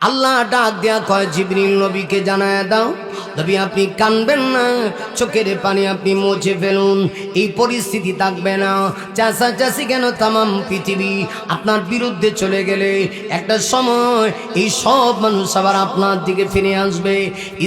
আল্লাহ ডাক দেয়া কয় জিবরিল নবীকে জানায় দাও, নবী আপনি কানবেন না, চোখের পানি আপনি মুছে ফেলুন, এই পরিস্থিতি থাকবে না। চাষাচাষি কেন তামাম পৃথিবী আপনার বিরুদ্ধে চলে গেলে একটা সময় এই সব মানুষ আবার আপনার দিকে ফিরে আসবে,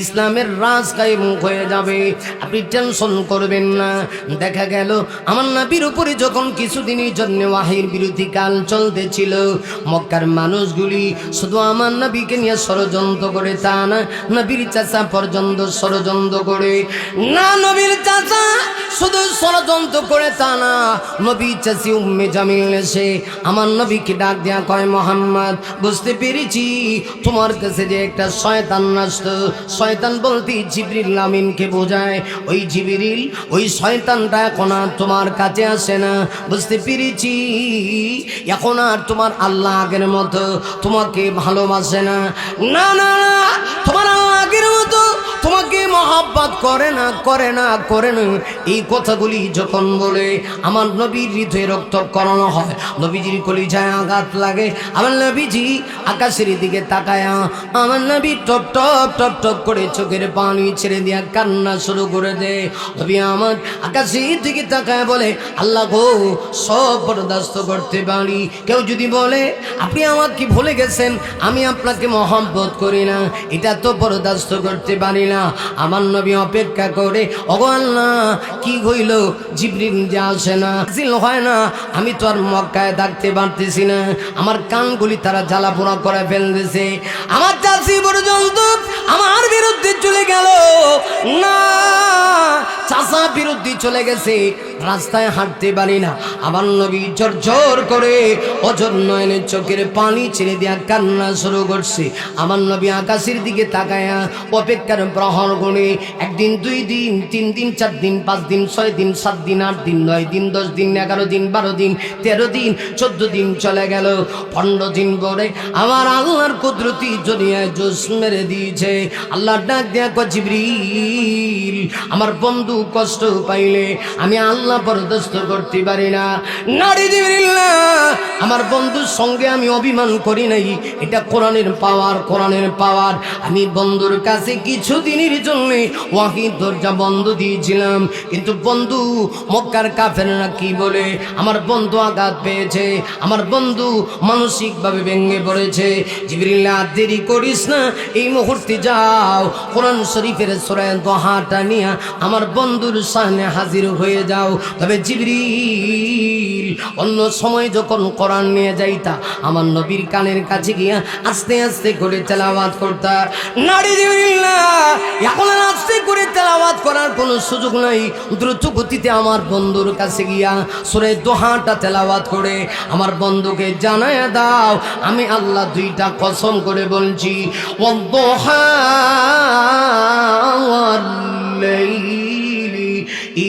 ইসলামের রাজ কায়েম হয়ে যাবে, আপনি টেনশন করবেন না। দেখা গেল আমার নবীর উপরে যখন কিছুদিনের জন্য ওয়াহির বিরোধী কাল চলতেছিল, মক্কার মানুষগুলি শুধু আমার নবীকে নিয়ে ষড়যন্ত্র করে তা না, নবীর চাচা পর্যন্ত ষড়যন্ত্র করে না, নবীর চাচা শুধু ষড়যন্ত্র করে তা না, নবী চাচি উম্মে জামিল এসে আমার নবীকে ডাক দেয়া কয় মুহাম্মদ বুঝতে পেরেছি তোমার কাছে যে একটা শয়তান আসতো, শয়তান বলতে জিবরিল আমিনকে বোঝায়, ওই জিবরিল ওই শয়তানটা এখন আর তোমার কাছে আসে না, বুঝতে পেরেছি এখন আর তোমার আল্লাহ আগের মতো তোমাকে ভালোবাসে না, না না না তোমার আল্লাহ আগের মতো তোমাকে মহব্বত করে না করে না করে না। এই কথাগুলি যখন বলে আমার নবীর হৃদয়ে রক্তকরণ হয়, নবীজির কলিজায় আঘাত লাগে, আমার নবীজি আকাশের দিকে তাকায়া আমার নবী টপ টপ টপ টপ করে চোখের পানি ছেড়ে দিয়া কান্না শুরু করে দেয়। নবী আমার আকাশের দিকে তাকায় বলে আল্লাহ গো সব বরদাস্ত করতে পারি, কেউ যদি বলে আপনি আমাকে ভুলে গেছেন, আমি আপনাকে মহব্বত করি না, এটা তো বরদাস্ত করতে পারি না। আমার নবী অপেক্ষা করে ওগো আল্লাহ কি হইল, জিবরিল যে আসে না, জিল হয় না, আমি তো আর মক্কায় থাকতে পারতেছি না, আমার কানগুলি তারা জ্বালা পোড়া করে ফেলতেছে, আমার চাষি পর্যন্ত আমার বিরুদ্ধে চলে গেল, না চাষা বিরুদ্ধে চলে গেছে, রাস্তায় হাঁটতে পারি না। আমার নবী জোর জোর করে অজর নয়নে চোখের পানি ছেড়ে দেয়া কান্না শুরু করছে। আমার নবী আকাশের দিকে তাকায়া অপেক্ষার প্রহর গুণে একদিন, 2 দিন, 3 দিন, 4 দিন, 5 দিন, 6 দিন, 7 দিন, 8 দিন, 9 দিন, 10 দিন, 11 দিন, 12 দিন, 13 দিন, 14 দিন চলে গেল। 15 দিন পরে আমার আল্লাহর কুদরতি জড়িয়ায় জোশ মেরে দিয়েছে। আল্লাহ ডাক দেয়া কয় জিবরিল আমার বন্ধু কষ্ট পাইলে আমি আল্লাহ বরদাস্ত করতে পারি না, নারী জিবরিল না, আমার বন্ধুর সঙ্গে আমি অভিমান করি নাই, এটা কোরআনের পাওয়ার, কোরআনের পাওয়ার। আমি বন্ধুর কাছে কিছুদিনের জন্য ওয়াহির দরজা বন্ধ দিয়েছিলাম, কিন্তু বন্ধু মক্কার কাফেররা কি বলে, আমার বন্ধু আঘাত পেয়েছে, আমার বন্ধু মানসিকভাবে ভেঙে পড়েছে। জিবরিল আর দেরি করিস না, এই মুহূর্তে যাও কোরআন শরীফের সূরা দোহাটা নিয়ে আমার বন্ধুর সামনে হাজির হয়ে যাও। তবে জিবরিল অন্য সময় যখন কোরআন নিয়ে যাইতা আমার নবীর কানের কাছে গিয়া আস্তে আস্তে করে তেলাওয়াত করতা, নারী জিবরিল না, এখন আস্তে করে তেলাওয়াত করার কোনো সুযোগ নাই, দ্রুত গতিতে আমার বন্ধুর কাছে গিয়া সূরা দোহাটা তেলাওয়াত করে আমার বন্ধুকে জানায়া দাও আমি আল্লাহ 2টা কসম করে বলছি, ওয়াদ-দুহা ওয়াল-লাইলি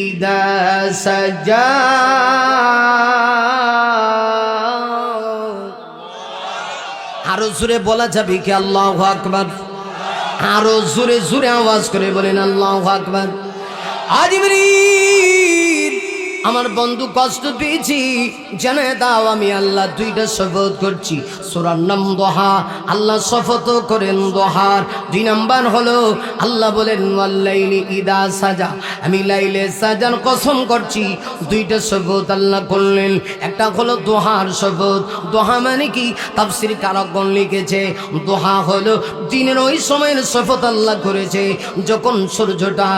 ইযা সাজা। আরো জোরে বলা যাবে কি আল্লাহু আকবার? আরো জোরে জোরে আওয়াজ করে বলেন আল্লাহু আকবার। জিবরিল আমার বন্ধু কষ্ট পেয়েছি, জানে দাও আমি আল্লাহ 2টা শপথ করছি। সূরার নাম দোহা, আল্লাহ শপথ করেন দোহার। 2 নাম্বার হলো আল্লাহ বলেন ওয়াল্লাইলি ইদা সাজা, আমি লাইলে সাজার কসম করছি। 2টা শপথ আল্লাহ করলেন, একটা হলো দোহার শপথ। দোহা মানে কি? তাফসীর কারকগণ লিখেছে দোহা হলো দিনের ওই সময়ের শপথ আল্লাহ করেছে যখন সূর্যটা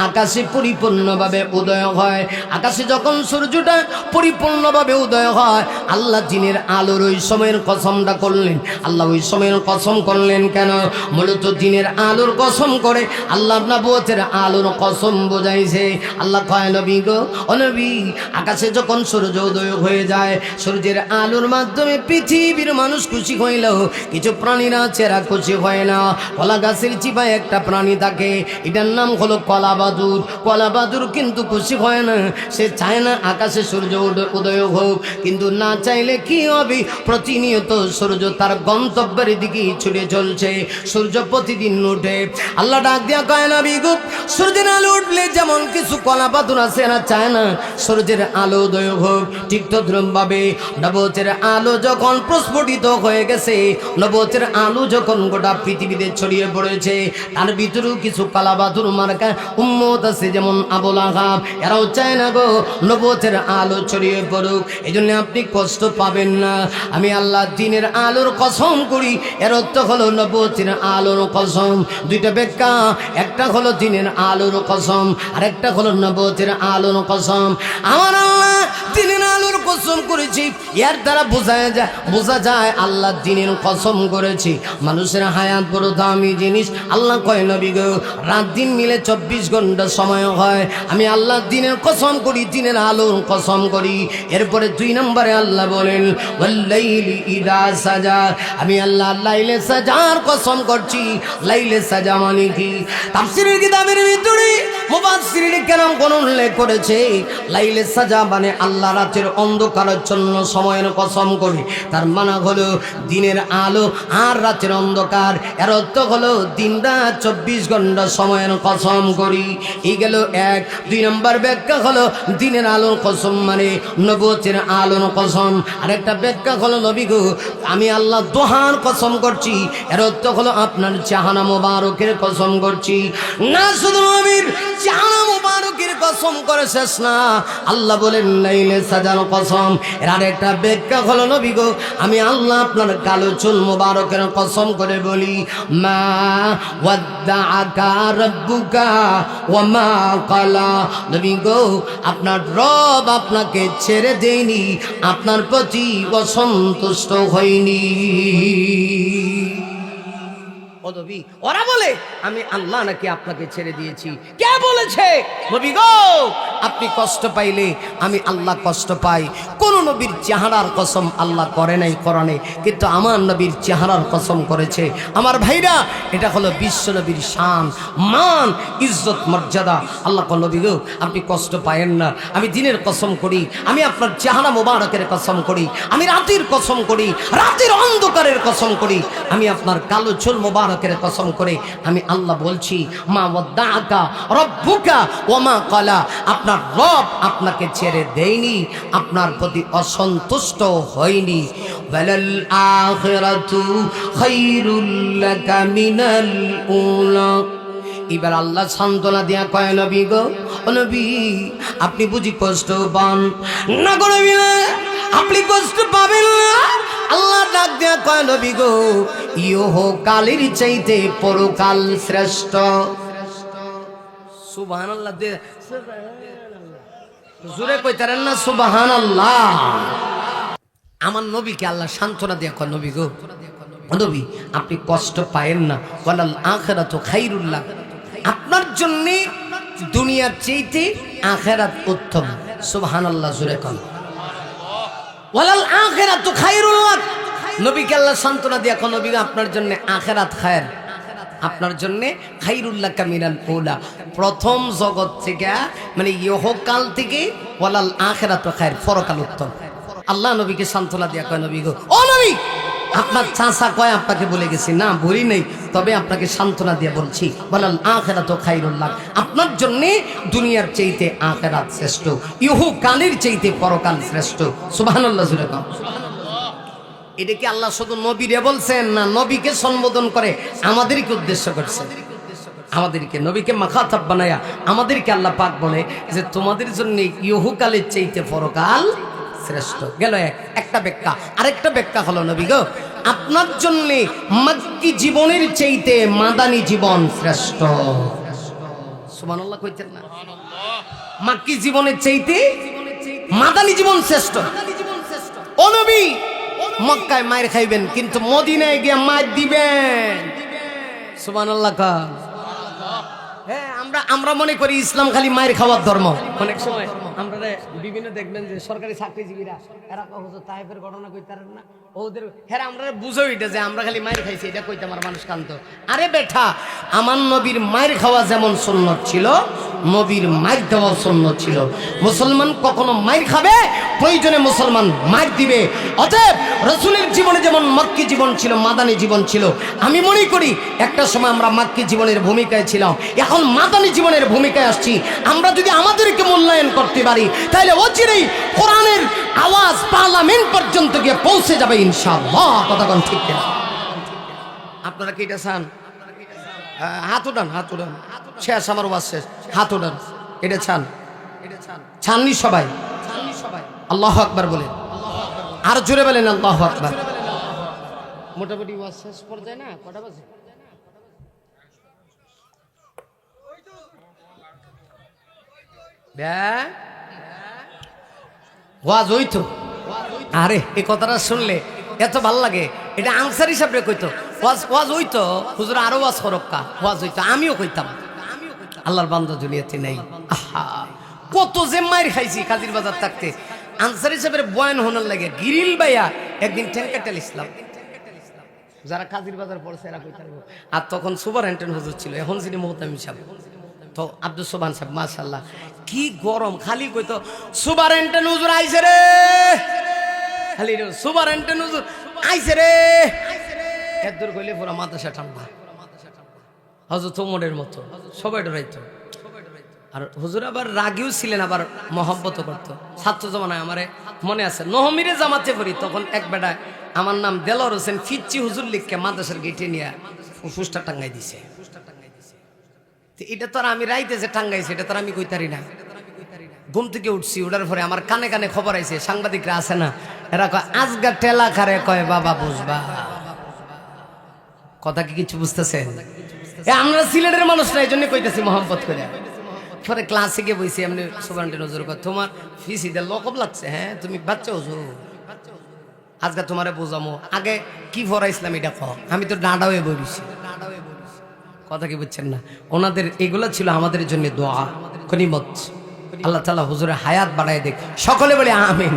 আকাশে পরিপূর্ণভাবে উদয় হয়। আকাশে যখন সূর্যটা পরিপূর্ণভাবে উদয় হয় আল্লাহ দিনের আলোর ওই সময়ের কসমটা করলেন। আল্লাহ ওই সময়ের কসম করলেন কেন? মূলত দিনের আলোর কসম করে আল্লাহ নবুয়তের আলোর কসম বোঝাইছে। আল্লাহ কয় নবী গো ও নবী, আকাশে যখন সূর্য উদয় হয়ে যায় সূর্যের আলোর মাধ্যমে পৃথিবীর মানুষ খুশি হইলেও কিছু প্রাণীরা চেরা খুশি হয় না। কলা গাছের চিপায় একটা প্রাণী থাকে, এটার নাম হলো কলাবাদুর। কলাবাদুর কিন্তু খুশি হয় না, সে চায় না আকাশে সূর্য উদয় হোক। কিন্তু না চাইলে কি হবে, প্রতিনিয়ত সূর্য তার গন্তব্যের দিকে ছুটে চলছে। সূর্য প্রতিদিন উঠে, আল্লাহ ডাক দিয়া কয় নবী গো, সূর্যের আলো উঠলে যেমন কিছু কলা পাথর আছে এরা চায় না সূর্যের আলো উদয় হোক, ঠিক তদ্রুপভাবে নবুয়তের আলো যখন প্রস্ফুটিত হয়ে গেছে, নবুয়তের আলো যখন গোটা পৃথিবীতে ছড়িয়ে পড়েছে, তার ভিতরেও কিছু কালা পাথর মার্কা উম্মত আছে যেমন আবু লাহাব, এরাও চায় না গো নবুয়তের আলো ছড়িয়ে পড়ুক। এই জন্য আপনি কষ্ট পাবেন না। আমি আল্লাহ দিনের আলোর কসম করি, এর অর্থ হলো নবুয়তের আলোর কসম। দুইটা ব্যাখ্যা, একটা হলো দিনের আলোর কসম, আর একটা হলো নবুয়তের আলোর কসম। আমার আল্লাহ দিনের আলোর কসম করেছি, এর দ্বারা বোঝা যায় আল্লাহ দিনের কসম করেছি। মানুষের হায়াত বড় দামি জিনিস। আল্লাহ কয় নবী গো, রাত দিন মিলে 24 ঘন্টা সময় হয়। আমি আল্লাহ দিনের কসম করি, দিনের আলোর কসম করি। এরপরে 2 নম্বরে আল্লাহ বলেন ওয়াল্লাইলি ইযা সাজা, আমি আল্লাহ লাইলে সাজার কসম করছি। লাইলে সাজা মানে কি? তাফসীরের কিতাবের ভিতরে মুফাসসিরিন কেরাম কোন উল্লেখ করেছে, লাইলে সাজা মানে আল্লাহ রাতের অন্ধকারাচ্ছন্ন সময়ের কসম করে। তার মানে হলো দিনের আলো আর রাতের অন্ধকার, এর অর্থ হলো দিন রাত 24 ঘন্টা সময়ের কসম করি। এই গেল এক। 2 নম্বর ব্যাখ্যা হলো দিনের আলোর কসম মানে নবুয়তের আলোর কসম। আরেকটা ব্যাখ্যা হলো নবী গো, আমি আল্লাহ দোহার কসম করছি, এর অর্থ হলো আপনার চেহারা মোবারকের কসম করছি। না শুধু নবীর চেহারা মোবারকের কসম করে শেষ না, আল্লাহ বলেন লাইলে সাজার কসম। এর আরেকটা ব্যাখ্যা হলো নবী গো, আমি আল্লাহ আপনার কালো চুল মোবারকের কসম করে বলি, মা ওয়াদ্দাআকা রাব্বুকা ওয়া মা ক্বালা। নবী গো, আপনার রব আপনাকে ছেড়ে দেয়নি, আপনার প্রতি অসন্তুষ্ট হয়নি। ও নবী, ওরা বলে আমি আল্লাহ নাকি আপনাকে ছেড়ে দিয়েছি। কে বলেছে? নবী গো, আপনি কষ্ট পাইলে আমি আল্লাহ কষ্ট পাই। কোন নবীর চেহারার কসম আল্লাহ করে নাই কোরআনে, কিন্তু আমার নবীর চেহারার কসম করেছে। আমার ভাইরা, এটা হলো বিশ্ব নবীর শান, মান, ইজ্জত, মর্যাদা। আল্লাহ কল নবী গো, আপনি কষ্ট পায়েন না। আমি দিনের কসম করি, আমি আপনার চেহারা মোবারকের কসম করি, আমি রাতের কসম করি, রাতের অন্ধকারের কসম করি, আমি আপনার কালো চুল মোবারকের কসম করে আমি আল্লাহ বলছি, মা ওয়াদ্দাআকা রাব্বুকা ওয়া মা ক্বালা। আপনার রব আপনাকে ছেড়ে দেয়নি, আপনার প্রতি অসন্তুষ্ট হয়নি। ওয়ালাল আখিরাতু খায়রুল লাকা মিনাল উলা। এবার আল্লাহ সান্ত্বনা দিয়া কয় নবী গো, ও নবী আপনি বুঝি কষ্ট পান না? গো নবী না, আপনি কষ্ট পাবেন না। আল্লাহ ডাক দিয়া কয় নবী গো, ইহকালের চাইতে পরকাল শ্রেষ্ঠ। সুবহানাল্লাহ, জোরে কইতারেন না সুবহানাল্লাহ। আমার নবীকে আল্লাহ সান্ত্বনা দিয়া কয় নবী গো, নবী আপনি কষ্ট পায়েন না। ওয়ালাল আখিরাতু খায়রুল লাক, আপনার জন্য দুনিয়ার চাইতে আখিরাত উত্তম। সুবহানাল্লাহ, জোরে কোন ওয়ালাল আখিরাতু খায়রুল লাক। নবীকে আল্লাহ সান্ত্বনা দিয়া কোন নবী আপনার জন্য আখিরাত খায়ের, আপনার জন্য খায়রুল লাকা মিনাল উলা। প্রথম জগৎ থেকে মানে ইহকাল থেকে ওয়ালাল আখিরাতু খায়ের, পরকাল উত্তম। আল্লাহ নবীকে সান্ত্বনা দিয়া কয় নবী গো, ও নবী আপনার চাচা কয় আপনাকে বলে গেছি না? বলি নেই, তবে আপনাকে সান্ত্বনা দিয়ে বলছি, ওয়ালাল আখিরাতু খায়রুল লাক, আপনার জন্য দুনিয়ার চাইতে আখিরাত শ্রেষ্ঠ, ইহকালের চাইতে পরকাল শ্রেষ্ঠ। সুবহানাল্লাহ, জোরে বলুন। এটা কি আল্লাহ শুধু নবীরে বলছেন না নবীকে সম্বোধন করে আমাদেরকে উদ্দেশ্য করছেন? আমাদেরকে নবীকে মাখাতাব বানায়া আমাদেরকে আল্লাহ পাক বলে যে তোমাদের জন্য ইহকালের চাইতে পরকাল শ্রেষ্ঠ। গেল একটা ব্যাখ্যা। আরেকটা ব্যাখ্যা হলো নবী গো, আপনার জন্য মক্কি জীবনের চাইতে মাদানী জীবন শ্রেষ্ঠ। সুবহানাল্লাহ কইতেন না? মক্কি জীবনের চাইতে মাদানী জীবন শ্রেষ্ঠ। ও নবী, মক্কায় মায়ের খাইবেন কিন্তু মদিনায় গিয়ে মার দিবেন। সুবহানাল্লাহ। হ্যাঁ আমরা আমরা মনে করি ইসলাম খালি মায়ের খাওয়ার ধর্ম। অনেক সময় আমরা বিভিন্ন দেখবেন যে সরকারি চাকরিজীবীরা এরা হুজুর তাইফের ঘটনা কইতারেন না, ওদের হ্যাঁ আমরা বুঝো এটা যে আমরা খালি মায়ের খাইছি, এটা কইতে আমার মানুষ কান্ত। আরে বেটা, আমার নবীর মায়ের খাওয়া যেমন সুন্নত ছিল, নবীর মায়ের দেওয়া সুন্নত ছিল। মুসলমান কখনো মায়ের খাবে, প্রয়োজনে মুসলমান মায়ের দিবে। অতএব রাসূলের জীবনে যেমন মক্কি জীবন ছিল, মাদানী জীবন ছিল, আমি মনে করি একটা সময় আমরা মক্কি জীবনের ভূমিকায় ছিলাম, এখন মাদানী জীবনের ভূমিকায় আসছি। আমরা যদি আমাদেরকে মূল্যায়ন করতে পারি তাহলে অচিরেই কোরআনের আওয়াজ পার্লামেন্ট পর্যন্ত গিয়ে পৌঁছে যাবে ইনশাআল্লাহ। কথা কোন ঠিক কিনা? আপনারা কি এটা চান? হাত উঠান, হাত উঠান। শেষ, আমার ওয়াজ শেষ। হাত উঠান, এটা চান? চাননি সবাই? আল্লাহু আকবার বলেন, আর জোরে বলেন আল্লাহু আকবার। মোটামুটি ওয়াজ শেষ পর্যায়ে না, কটা বাজে? ওয়াজ হইতো। আরে এই কথাটা শুনলে এত ভাল লাগে, এটা আনসার হিসাবে কইতো। ওয়াজ হইতো, হুজুর আরো ওয়াজ করক্কা, ওয়াজ হইতো, আমিও কইতাম। আল্লাহর বান্দা দুনিয়াতে নাই। আহা, কত যে মাইর খাইছি কাজীর বাজার থাকতে। আনসার হিসাবে বয়ান হোনার লাগে গিরিল ভাইয়া একদিন টেনকাটাল ইসলাম, যারা কাজীর বাজার পড়ছে এরা কইতে পারবো। আর তখন সুপারইনটেন্ডেন্ট হুজুর ছিল, এখন যিনি মোহতামিম সাহেব, তো আব্দুল সোবহান সাহেব, মাশাআল্লাহ কি গরম, খালি কইতো সুপারইনটেন্ডেন্ট হুজুর আইছে রে, খালি সুপারইনটেন্ডেন্ট হুজুর আইছে রে। এদুর কইলে পুরো মাদ্রাসা ঠান্ডা, হযরত ওমরের মতো সবাই ডরাইতো। আর হুজুর আবার রাগিও ছিলেন, আবার মহব্বতও করতো। ছাত্র জমানায় আমারে মনে আছে, নহমিরে জামাতে পড়ি, তখন এক বেটায় আমার নাম দেলোয়ার হোসেন ফিচ্চি হুজুর লিখকে মাদ্রাসার গেটে নিয়ে ফুসটা টাঙ্গাই দিছে। এটা তো আর আমি রাইতে যে টাঙ্গাইছে এটা তো আমি কইতারি না। ঘুম থেকে উঠছি, উঠার পরে আমার কানে কানে খবর আইছে, সাংবাদিকরা আছে না, এরা কয় আজগা টেলা খারে, কয় বাবা বুঝবা কথা কি কিছু বুঝতেছেন? আমরা সিলেটের মানুষ না, এই জন্য কইতেছি মহব্বত করে। পরে ক্লাসে গিয়ে বইছি, এমনি সুবহানাল্লাহ হুজুর কয় তোমার ফিসিতে লকব লাগছে, হ্যাঁ তুমি বাচ্চা হুজুর, আজকে তোমারে বোঝামো, আগে কি ফরাইছিলাম এটা কহ। আমি তো ডাঁডা হয়ে বইছি, কথা কি বুঝছেন না? ওনাদের এগুলো ছিল আমাদের জন্য দোয়া, গনিমত। আল্লাহ তাআলা হুজুরের হায়াত বাড়ায় দেখ, সকলে বলে আমিন।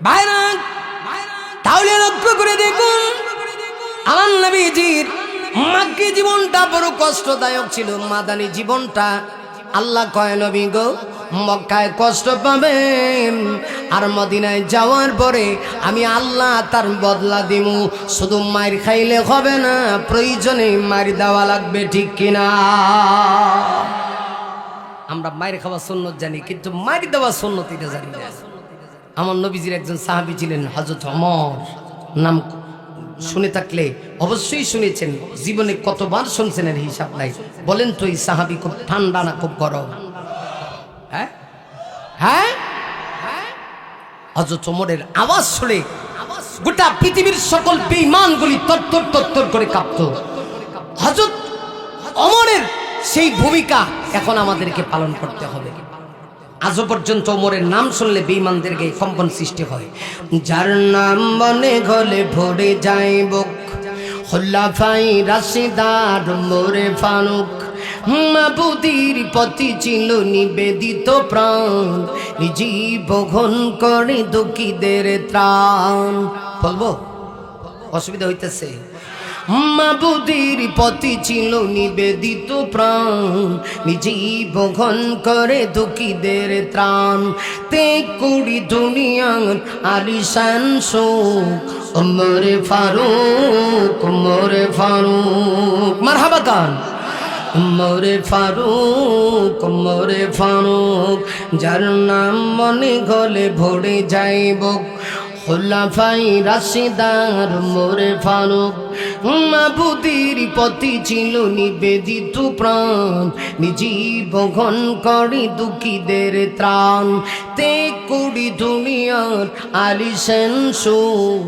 ভাইরা তাহলে লক্ষ্য করে দেখুন, আমার নবীজির মক্কি জীবনটা বড় কষ্টদায়ক ছিল, মাদানী জীবনটা। আল্লাহ কয় নবী গো মক্কায় কষ্ট পাবেন, আর মদিনায় যাওয়ার পরে আমি আল্লাহ তার বদলা দিমু। শুধু মার খাইলে হবে না, প্রয়োজনে মার দেওয়া লাগবে, ঠিক কিনা? আমরা মায়ের খাওয়া সুন্নত জানি, কিন্তু মার দেওয়া সুন্নত এটা জানি না। আমার নবীজির একজন সাহাবী ছিলেন হযরত ওমর, নাম শুনে থাকলে অবশ্যই শুনেছেন, জীবনে কতবার শুনছেন এর হিসাব নাই। বলেন তো এই সাহাবী খুব ঠান্ডা না খুব গরম? হ্যাঁ হ্যাঁ, হযরত ওমরের আওয়াজ শুনে গোটা পৃথিবীর সকল বেঈমানগুলি তত্তর তত্তর করে কাঁপতো। হযরত ওমরের সেই ভূমিকা এখন আমাদেরকে পালন করতে হবে। আজও পর্যন্ত ওমরের নাম শুনলে বেঈমানদেরকে কম্পন সৃষ্টি হয়। যার নাম মনে গলে ভরে যায় বুক, খুলাফায়ে রাশিদার ওমরে ফারুক। মাবুদির পতি ছিল নিবেদিত প্রাণ, জীবন করে দুঃখীদের ত্রাণ। বলবো অসুবিধা হইতেছে? মাবুদির পতি ছিল নিবেদিত প্রাণ, জীবন করে দুঃখীদের ত্রাণ। তে কুড়ি দুনিয়ার আলিশান সুখ, ওমরে ফারুক, ওমরে ফারুক। মারহাবা গান। ওমরে ফারুক, ওমরে ফারুক, যার নাম মনে গলে ভরে যাইব, খুলাফায়ে রাশিদার ওমরে ফারুক। মাবুদির পতি ছিল নিবেদিত প্রাণ, জীবন করে দুঃখীদের ত্রাণ। তে কুড়ি দুনিয়ার আলিশান সুখ,